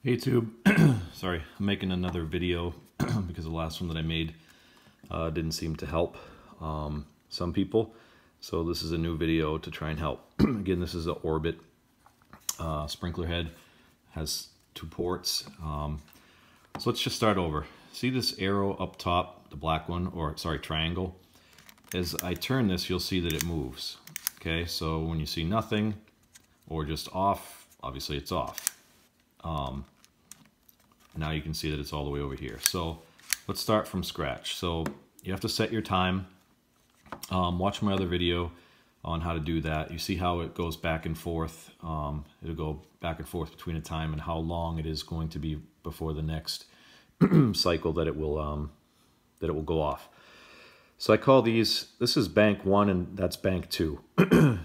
Hey YouTube, sorry, I'm making another video because the last one that I made didn't seem to help some people. So this is a new video to try and help. Again, this is an Orbit sprinkler head, has 2 ports. So let's just start over. See this arrow up top, the black one, or sorry, triangle? As I turn this, you'll see that it moves. Okay, so when you see nothing or just off, obviously it's off. Now you can see that it's all the way over here. So let's start from scratch. So you have to set your time. Watch my other video on how to do that. You see how it goes back and forth. It'll go back and forth between a time and how long it is going to be before the next cycle that it will go off. So I call these, this is bank 1 and that's bank 2.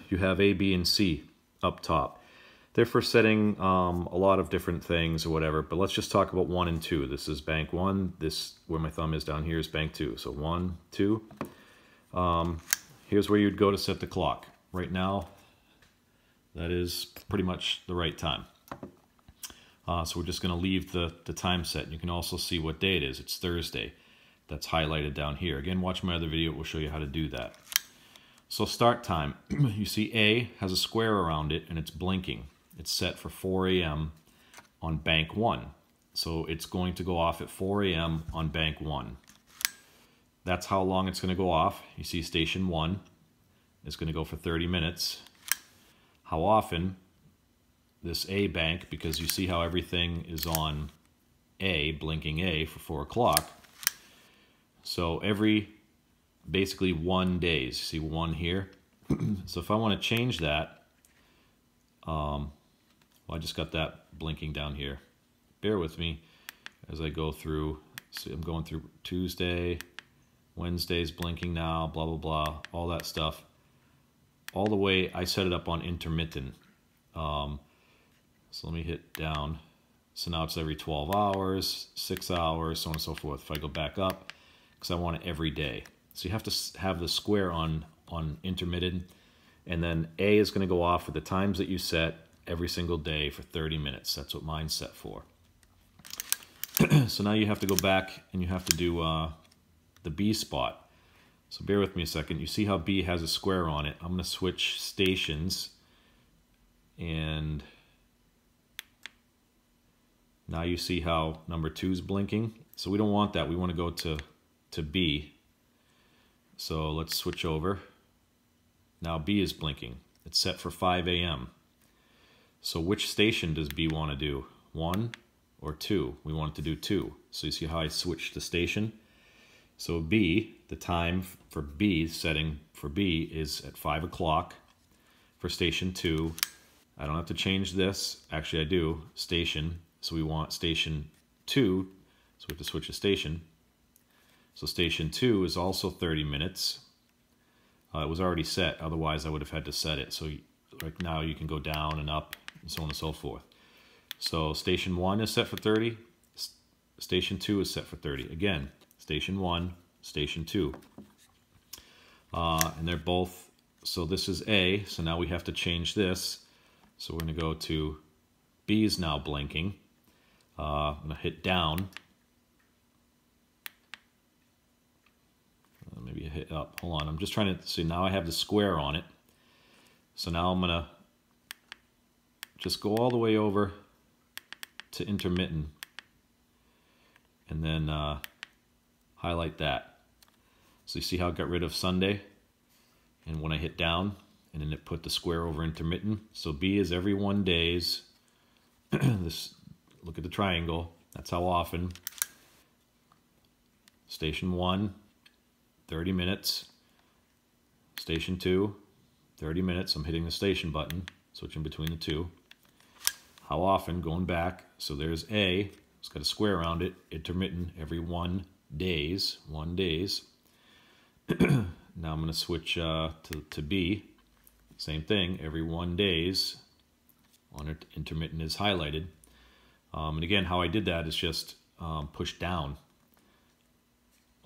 You have A, B, and C up top. They're for setting a lot of different things or whatever, but let's just talk about 1 and 2. This is bank 1. This, where my thumb is down here, is bank 2. So 1, 2. Here's where you'd go to set the clock. Right now, that is pretty much the right time. So we're just going to leave the time set. You can also see what day it is. It's Thursday. That's highlighted down here. Again, watch my other video. It will show you how to do that. So start time. You see A has a square around it and it's blinking. It's set for 4 a.m. on bank 1. So it's going to go off at 4 a.m. on bank 1. That's how long it's going to go off. You see station 1 is going to go for 30 minutes. How often? This A bank, because you see how everything is on A, blinking A for 4 o'clock. So every basically 1 days. You see 1 here. So if I want to change that, well, I just got that blinking down here. Bear with me as I go through. See, I'm going through Tuesday, Wednesday's blinking now, blah, blah, blah, all that stuff. All the way, I set it up on intermittent. So let me hit down. So now it's every 12 hours, 6 hours, so on and so forth. If I go back up, because I want it every day. So you have to have the square on intermittent. And then A is going to go off for the times that you set every single day for 30 minutes. That's what mine's set for. So now you have to go back and you have to do the B spot. So bear with me a second. You see how B has a square on it. I'm going to switch stations. And now you see how number 2 is blinking. So we don't want that. We want to go to B. So let's switch over. Now B is blinking. It's set for 5 a.m. So which station does B want to do? 1 or 2? We want it to do 2. So you see how I switched the station? So B, the time for B, setting for B is at 5 o'clock for station 2. I don't have to change this. Actually, I do. Station. So we want station 2. So we have to switch a station. So station 2 is also 30 minutes. It was already set, otherwise I would have had to set it. So right now you can go down and up and so on and so forth. So station 1 is set for 30. Station 2 is set for 30. Again, station 1, station 2. And they're both, so this is A, so now we have to change this. So we're going to go to B is now blinking. I'm going to hit down. Maybe a hit up. Hold on. I'm just trying to see. Now I have the square on it. So now I'm going to just go all the way over to intermittent. And then highlight that. So you see how it got rid of Sunday? And when I hit down, and then it put the square over intermittent. So B is every 1 days. This, look at the triangle. That's how often. Station 1. 30 minutes. Station 2, 30 minutes. I'm hitting the station button, switching between the 2. How often? Going back. So there's A. It's got a square around it. Intermittent every 1 days. 1 days. Now I'm going to switch to B. Same thing. Every 1 days. On intermittent is highlighted. And again, how I did that is just push down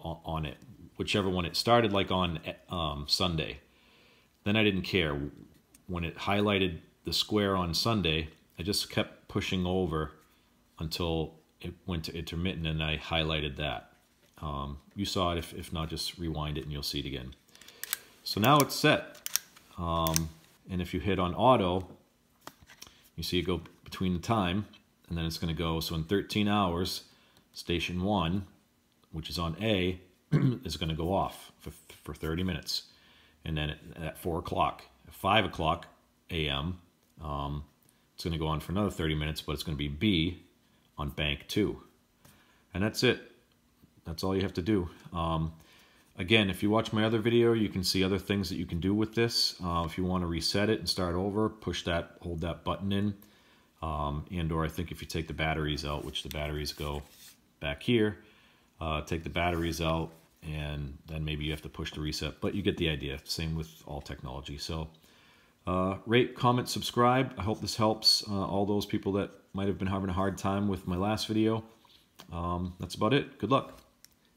on it. Whichever one it started, like on Sunday. Then I didn't care. When it highlighted the square on Sunday, I just kept pushing over until it went to intermittent, and I highlighted that. You saw it. If not, just rewind it and you'll see it again. So now it's set. And if you hit on auto, you see it go between the time, and then it's going to go. So in 13 hours, station 1, which is on A, is going to go off for 30 minutes. And then at 4 o'clock, at 5 o'clock a.m., it's going to go on for another 30 minutes, but it's going to be B on bank 2. And that's it. That's all you have to do. Again, if you watch my other video, you can see other things that you can do with this. If you want to reset it and start over, hold that button in. And/or I think if you take the batteries out, which the batteries go back here, take the batteries out, and then maybe you have to push the reset. But you get the idea. Same with all technology. So rate, comment, subscribe. I hope this helps all those people that might have been having a hard time with my last video. That's about it. Good luck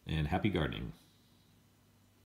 and happy gardening.